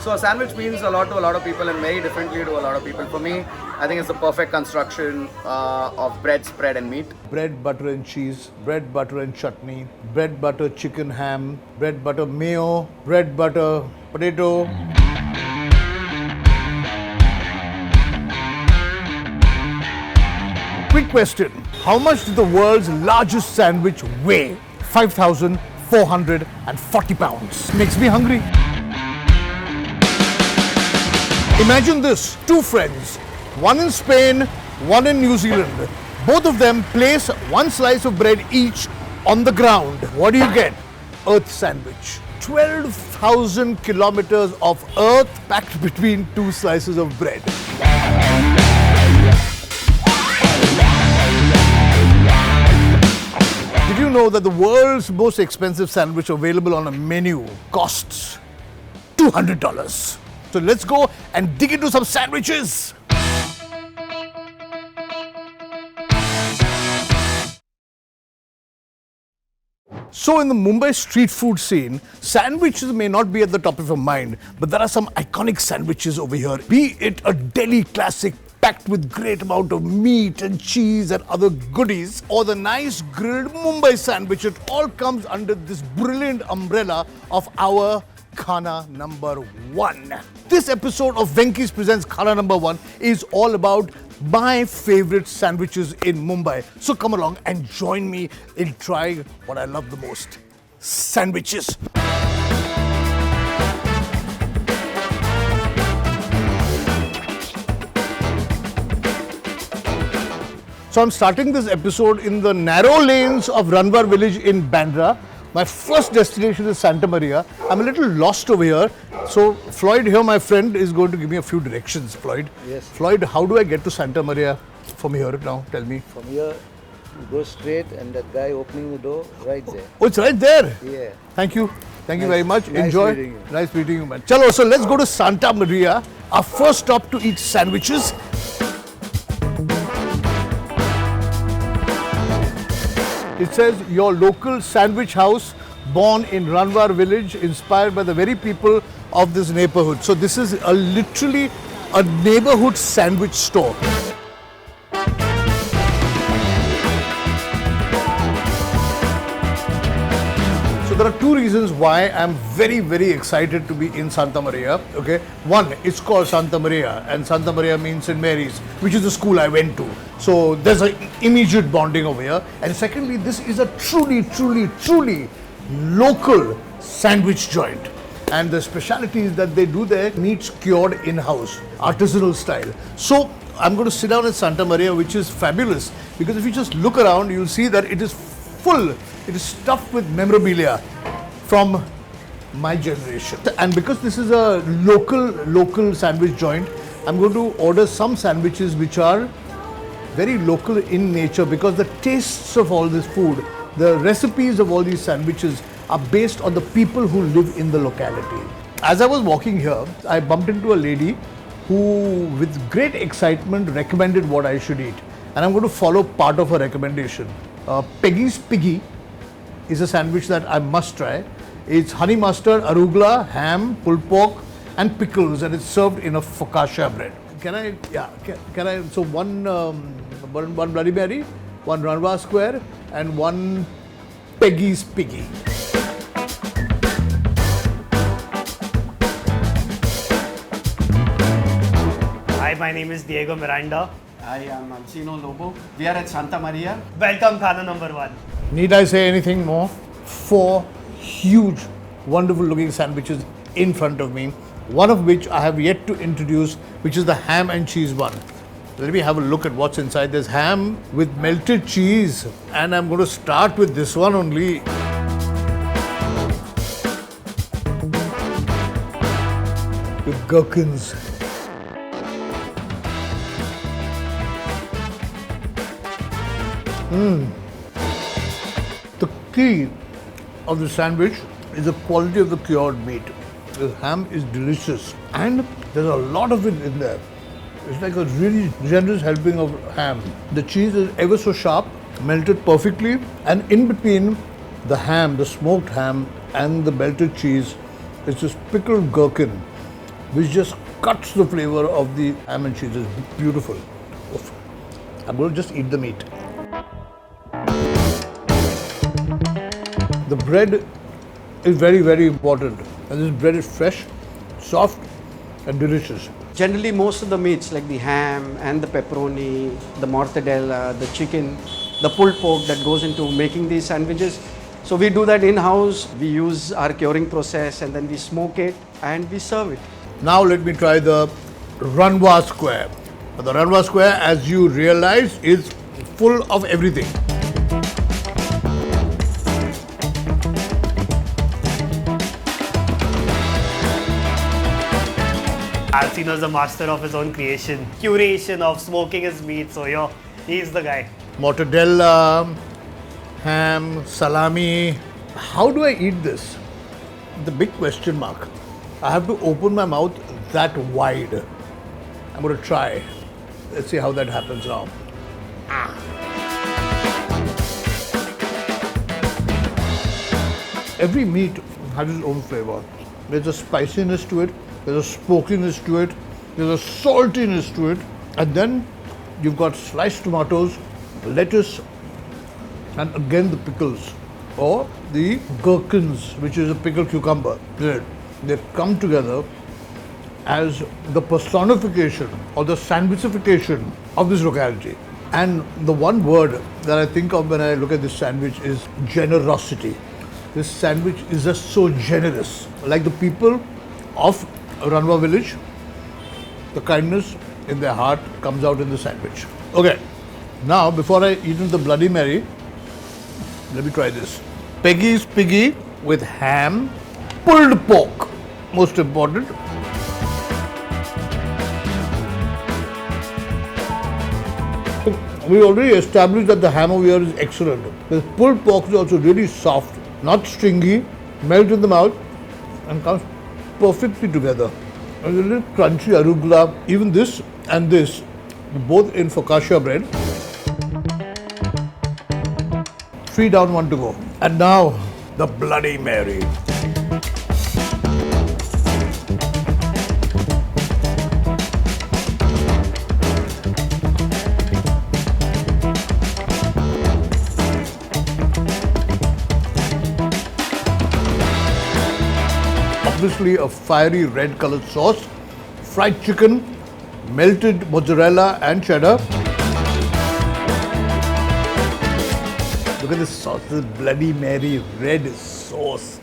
So a sandwich means a lot to a lot of people and very differently to a lot of people. For me, I think it's the perfect construction of bread, spread and meat. Bread, butter and cheese, bread, butter and chutney, bread, butter, chicken, ham, bread, butter, mayo, bread, butter, potato. Quick question. How much does the world's largest sandwich weigh? 5,440 pounds. Makes me hungry. Imagine this, two friends, one in Spain, one in New Zealand. Both of them place one slice of bread each on the ground. What do you get? Earth sandwich. 12,000 kilometers of earth packed between two slices of bread. Did you know that the world's most expensive sandwich available on a menu costs $200? So let's go and dig into some sandwiches. So in the Mumbai street food scene, sandwiches may not be at the top of your mind, but there are some iconic sandwiches over here. Be it a Delhi classic packed with great amount of meat and cheese and other goodies, or the nice grilled Mumbai sandwich, it all comes under this brilliant umbrella of our Khaana number 1. This episode of Venky's Presents Khaana number 1 is all about my favorite sandwiches in Mumbai. So come along and join me in trying what I love the most, sandwiches. So I'm starting this episode in the narrow lanes of Ranwar village in Bandra. My first destination is Santa Maria. I'm a little lost over here. So Floyd here, my friend, is going to give me a few directions. Floyd. Yes. Floyd, how do I get to Santa Maria from here now? Tell me. From here, you go straight and that guy opening the door right there. Oh, it's right there. Yeah. Thank you. Thank you very much. Nice Enjoy. meeting you. Nice meeting you, man. Chalo, so let's go to Santa Maria. Our first stop to eat sandwiches. It says your local sandwich house born in Ranwar village, inspired by the very people of this neighborhood. So this is literally a neighborhood sandwich store. So there are two reasons why I'm very, very excited to be in Santa Maria. Okay, one, it's called Santa Maria, and Santa Maria means St. Mary's, which is the school I went to. So there's an immediate bonding over here. And secondly, this is a truly, truly, truly local sandwich joint. And the specialties that they do there, meats cured in-house, artisanal style. So I'm going to sit down at Santa Maria, which is fabulous, because if you just look around, you'll see that it is full, it is stuffed with memorabilia from my generation. And because this is a local sandwich joint, I'm going to order some sandwiches which are very local in nature, because the tastes of all this food, the recipes of all these sandwiches are based on the people who live in the locality. As I was walking here, I bumped into a lady who, with great excitement, recommended what I should eat. And I'm going to follow part of her recommendation. Peggy's Piggy is a sandwich that I must try. It's honey mustard, arugula, ham, pulled pork, and pickles, and it's served in a focaccia bread. Can I? Yeah. Can I? So one Bloody Mary, one Ranwar Square, and one Peggy's Piggy. Hi, my name is Diego Miranda. I am Alcino Lobo. We are at Santa Maria. Welcome, Khaana number 1. Need I say anything more? 4 huge, wonderful looking sandwiches in front of me, one of which I have yet to introduce, which is the ham and cheese one. Let me have a look at what's inside. There's ham with melted cheese, and I'm going to start with this one only. With gherkins. The key of the sandwich is the quality of the cured meat. The ham is delicious, and there's a lot of it in there. It's like a really generous helping of ham. The cheese is ever so sharp, melted perfectly, and in between the ham, the smoked ham, and the melted cheese, it's this pickled gherkin. which just cuts the flavor of the ham and cheese. It's beautiful. Oof. I'm going to just eat the meat. The bread is very, very important. And this bread is fresh, soft, and delicious. Generally, most of the meats like the ham and the pepperoni, the mortadella, the chicken, the pulled pork that goes into making these sandwiches. So we do that in-house. We use our curing process and then we smoke it and we serve it. Now let me try the Ranwar square. The Ranwar square, as you realize, is full of everything. Alcino is a master of his own creation, curation of smoking his meat. So he's the guy. Mortadella, ham, salami. How do I eat this? The big question mark. I have to open my mouth that wide. I'm going to try. Let's see how that happens now. Every meat has its own flavor. There's a spiciness to it, there's a smokiness to it, there's a saltiness to it, and then you've got sliced tomatoes, lettuce, and again the pickles or the gherkins, which is a pickled cucumber. They come together as the personification or the sandwichification of this locality. And the one word that I think of when I look at this sandwich is generosity. This sandwich is just so generous. Like the people of Ranwar village, the kindness in their heart comes out in the sandwich. Okay, now before I eat into the Bloody Mary, let me try this. Peggy's Piggy with ham, pulled pork, most important. We already established that the ham over here is excellent. The pulled pork is also really soft, not stringy, melts in the mouth and comes perfectly together. And a little crunchy arugula. Even this and this, both in focaccia bread. 3 down, 1 to go. And now, the Bloody Mary. Obviously a fiery red colored sauce, fried chicken, melted mozzarella and cheddar. Look at this sauce, this Bloody Mary red sauce.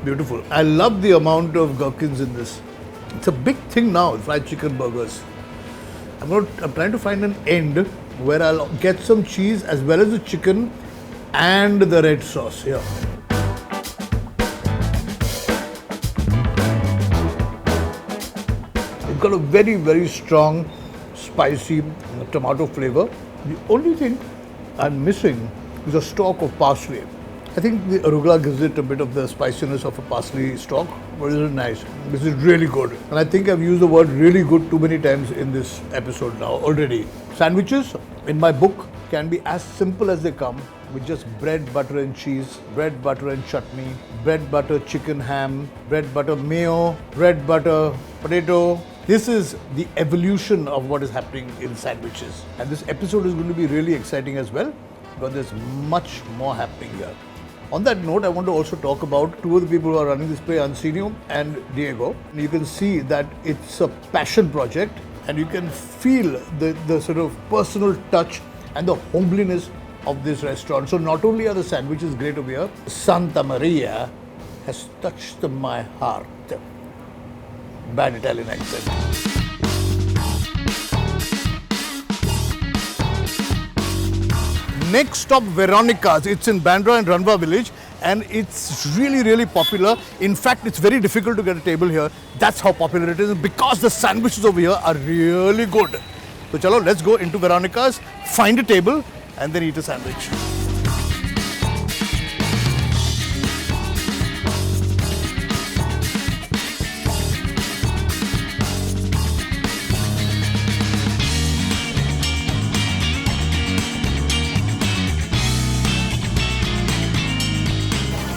Beautiful. I love the amount of gherkins in this. It's a big thing now, fried chicken burgers. I'm trying to find an end where I'll get some cheese as well as the chicken and the red sauce here. It's got a very, very strong, spicy tomato flavor. The only thing I'm missing is a stalk of parsley. I think the arugula gives it a bit of the spiciness of a parsley stalk, but this is nice. This is really good. And I think I've used the word really good too many times in this episode now already. Sandwiches, in my book, can be as simple as they come, with just bread, butter and cheese, bread, butter and chutney, bread, butter, chicken, ham, bread, butter, mayo, bread, butter, potato. This is the evolution of what is happening in sandwiches. And this episode is going to be really exciting as well, because there's much more happening here. On that note, I want to also talk about two of the people who are running this play, Alcino and Diego. You can see that it's a passion project, and you can feel the sort of personal touch and the homeliness of this restaurant. So not only are the sandwiches great over here, Santa Maria has touched my heart. Bad Italian accent. Next stop, Veronica's. It's in Bandra and Ranwar village, and it's really, really popular. In fact, it's very difficult to get a table here. That's how popular it is, because the sandwiches over here are really good. So chalo, let's go into Veronica's, find a table, and then eat a sandwich.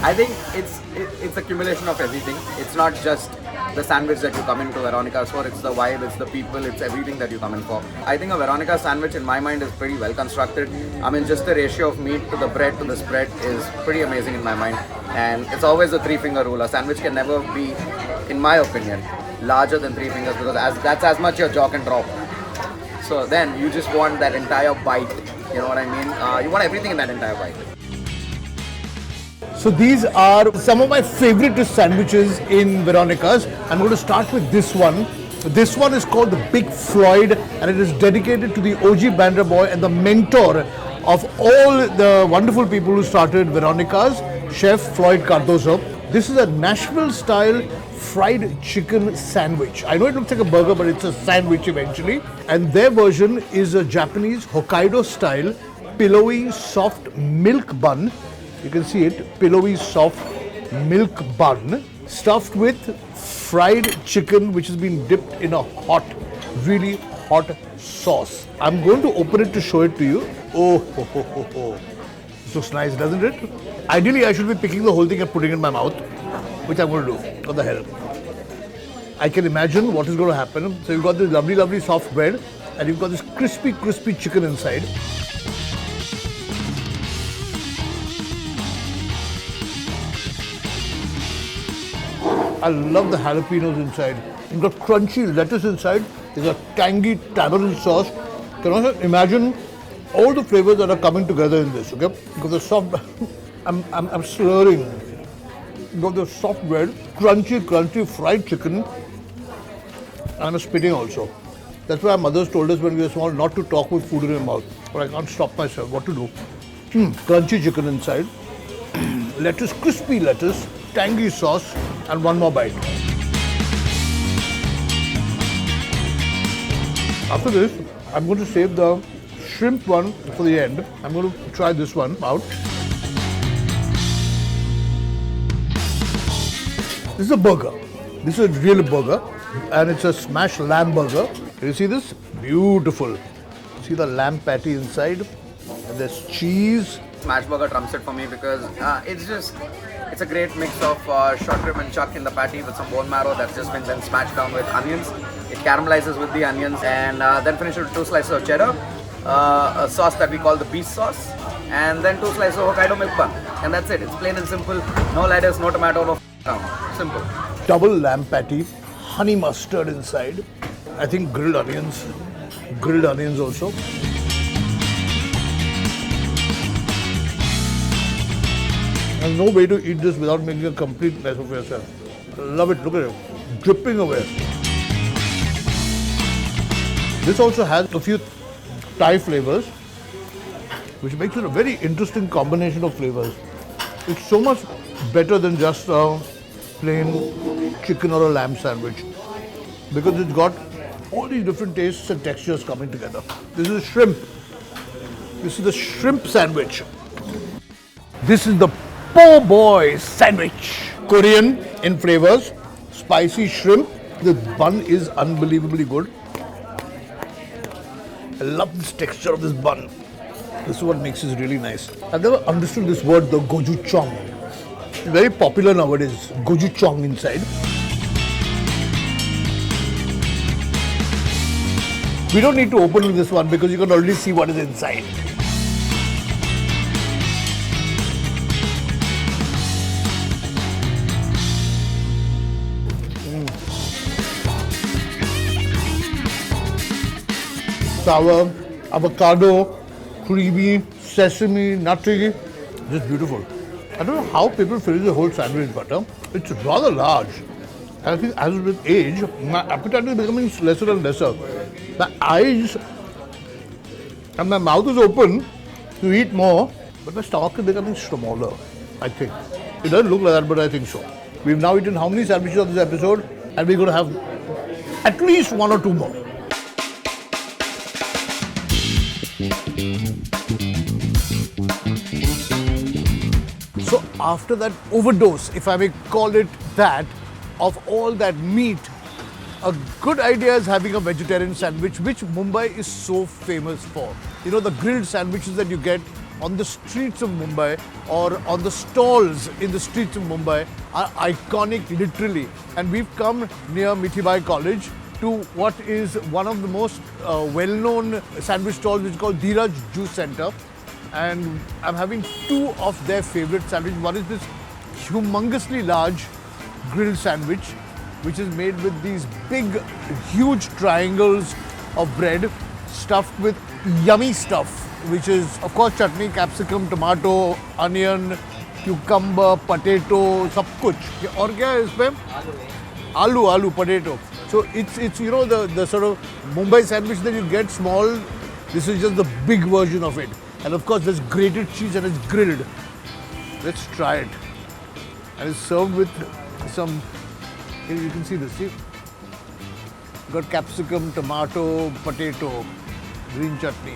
I think it's accumulation of everything. It's not just the sandwich that you come into Veronica's for. It's the vibe, it's the people, it's everything that you come in for. I think a Veronica sandwich in my mind is pretty well constructed. I mean, just the ratio of meat to the bread to the spread is pretty amazing in my mind. And it's always a 3-finger rule. A sandwich can never be, in my opinion, larger than 3 fingers, because that's as much your jaw can drop. So then you just want that entire bite. You know what I mean? You want everything in that entire bite. So these are some of my favorite sandwiches in Veronica's. I'm going to start with this one. This one is called the Big Floyd, and it is dedicated to the OG Bandra boy and the mentor of all the wonderful people who started Veronica's, Chef Floyd Cardozo. This is a Nashville-style fried chicken sandwich. I know it looks like a burger, but it's a sandwich eventually. And their version is a Japanese Hokkaido-style pillowy soft milk bun. You can see it, pillowy soft milk bun stuffed with fried chicken which has been dipped in a hot, really hot sauce. I'm going to open it to show it to you. Oh, ho, ho, ho, ho. This looks nice, doesn't it? Ideally, I should be picking the whole thing and putting it in my mouth, which I'm going to do. What the hell? I can imagine what is going to happen. So you've got this lovely, lovely soft bread, and you've got this crispy, crispy chicken inside. I love the jalapenos inside. You've got crunchy lettuce inside. There's a tangy tamarind sauce. Can also imagine all the flavors that are coming together in this, okay? Because the soft, I'm slurring. You've got the soft bread, crunchy fried chicken, and a spitting also. That's why our mothers told us when we were small not to talk with food in your mouth. But I can't stop myself. What to do? Crunchy chicken inside, lettuce, crispy lettuce, tangy sauce, and one more bite. After this, I'm going to save the shrimp one for the end. I'm going to try this one out. This is a burger. This is a real burger, and it's a smashed lamb burger. Can you see this? Beautiful. See the lamb patty inside, and there's cheese. Smash burger trumps it for me because it's a great mix of short rib and chuck in the patty with some bone marrow that's just been then smashed down with onions. It caramelizes with the onions, and then finish it with 2 slices of cheddar, a sauce that we call the beast sauce, and then 2 slices of Hokkaido milk bun. And that's it. It's plain and simple. No lettuce, no tomato, no simple. Double lamb patty, honey mustard inside. I think grilled onions also. There's no way to eat this without making a complete mess of yourself. I love it, look at it, dripping away. This also has a few Thai flavors, which makes it a very interesting combination of flavors. It's so much better than just a plain chicken or a lamb sandwich, because it's got all these different tastes and textures coming together. This is shrimp. This is the shrimp sandwich. This is the po' boy sandwich. Korean in flavors, spicy shrimp. The bun is unbelievably good. I love this texture of this bun. This is what makes it really nice. I've never understood this word, the gochujang. It's very popular nowadays, gochujang inside. We don't need to open this one because you can already see what is inside. Sour, avocado, creamy, sesame, nutty, just beautiful. I don't know how people finish the whole sandwich butter. It's rather large. I think as with age, my appetite is becoming lesser and lesser. My eyes and my mouth is open to eat more, but my stomach is becoming smaller, I think. It doesn't look like that, but I think so. We've now eaten how many sandwiches on this episode? And we're going to have at least 1 or 2 more. So after that overdose, if I may call it that, of all that meat, a good idea is having a vegetarian sandwich, which Mumbai is so famous for. You know, the grilled sandwiches that you get on the streets of Mumbai or on the stalls in the streets of Mumbai are iconic literally. And we've come near Mithibai College to what is one of the most well-known sandwich stalls, which is called Dheeraj Juice Center. And I'm having two of their favorite sandwiches. One is this humongously large grilled sandwich, which is made with these big, huge triangles of bread stuffed with yummy stuff, which is, of course, chutney, capsicum, tomato, onion, cucumber, potato, सब कुछ. और क्या है इसमें? Aloo, potato. So it's you know the sort of Mumbai sandwich that you get small. This is just the big version of it. And of course, there's grated cheese and it's grilled. Let's try it. And it's served with some. You can see this. See, got capsicum, tomato, potato, green chutney.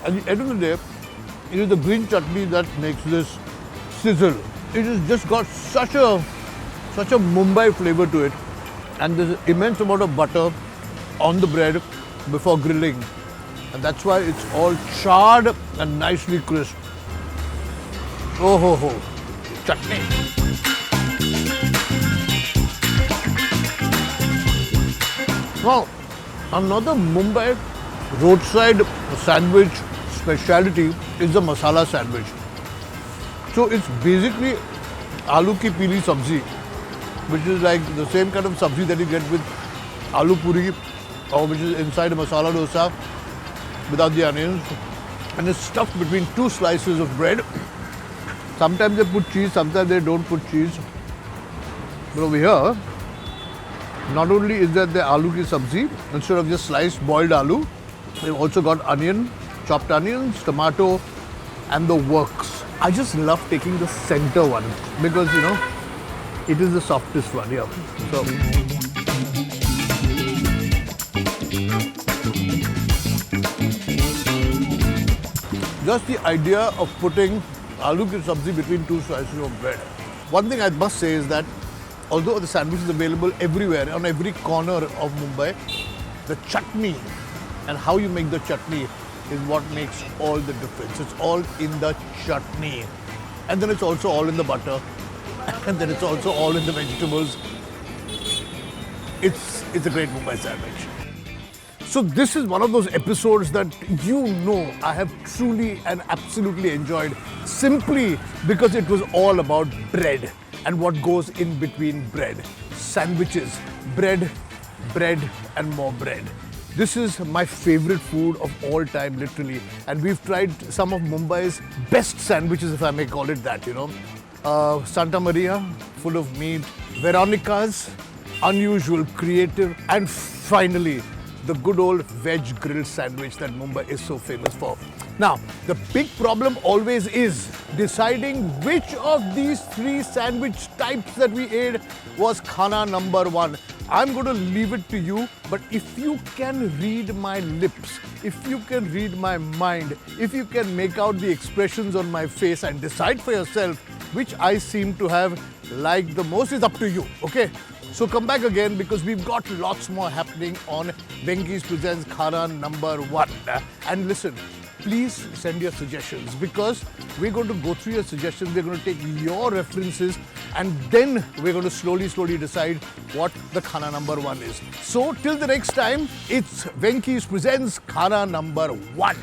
At the end of the day, it is the green chutney that makes this sizzle. It has just got such a Mumbai flavor to it, and there's an immense amount of butter on the bread before grilling, and that's why it's all charred and nicely crisp. Oh ho ho, chutney. Now, another Mumbai roadside sandwich speciality is the masala sandwich. So it's basically aloo ki peeli sabzi, which is like the same kind of sabzi that you get with aloo puri, or which is inside a masala dosa without the onions, and it's stuffed between two slices of bread. Sometimes they put cheese, sometimes they don't put cheese. But over here, not only is there the aloo ki sabzi, instead of just sliced boiled aloo, they've also got onion, chopped onions, tomato, and the works. I just love taking the center one because, you know, it is the softest one. Yeah. So. Just the idea of putting aloo ki sabzi between two slices of bread. One thing I must say is that although the sandwich is available everywhere, on every corner of Mumbai, the chutney and how you make the chutney is what makes all the difference. It's all in the chutney. And then it's also all in the butter. And then it's also all in the vegetables. It's a great Mumbai sandwich. So this is one of those episodes that you know I have truly and absolutely enjoyed, simply because it was all about bread and what goes in between bread. Sandwiches, bread, and more bread. This is my favorite food of all time, literally. And we've tried some of Mumbai's best sandwiches, if I may call it that, you know. Santa Maria, full of meat. Veronica's, unusual, creative. And finally, the good old veg grilled sandwich that Mumbai is so famous for. Now, the big problem always is deciding which of these three sandwich types that we ate was Khaana number one. I'm going to leave it to you, but if you can read my lips, if you can read my mind, if you can make out the expressions on my face and decide for yourself which I seem to have liked the most, is up to you, okay? So come back again because we've got lots more happening on Venky's Presents Khaana number one. And listen, please send your suggestions because we're going to go through your suggestions, we're going to take your references, and then we're going to slowly decide what the Khaana number one is. So till the next time, it's Venky's Presents Khaana number one.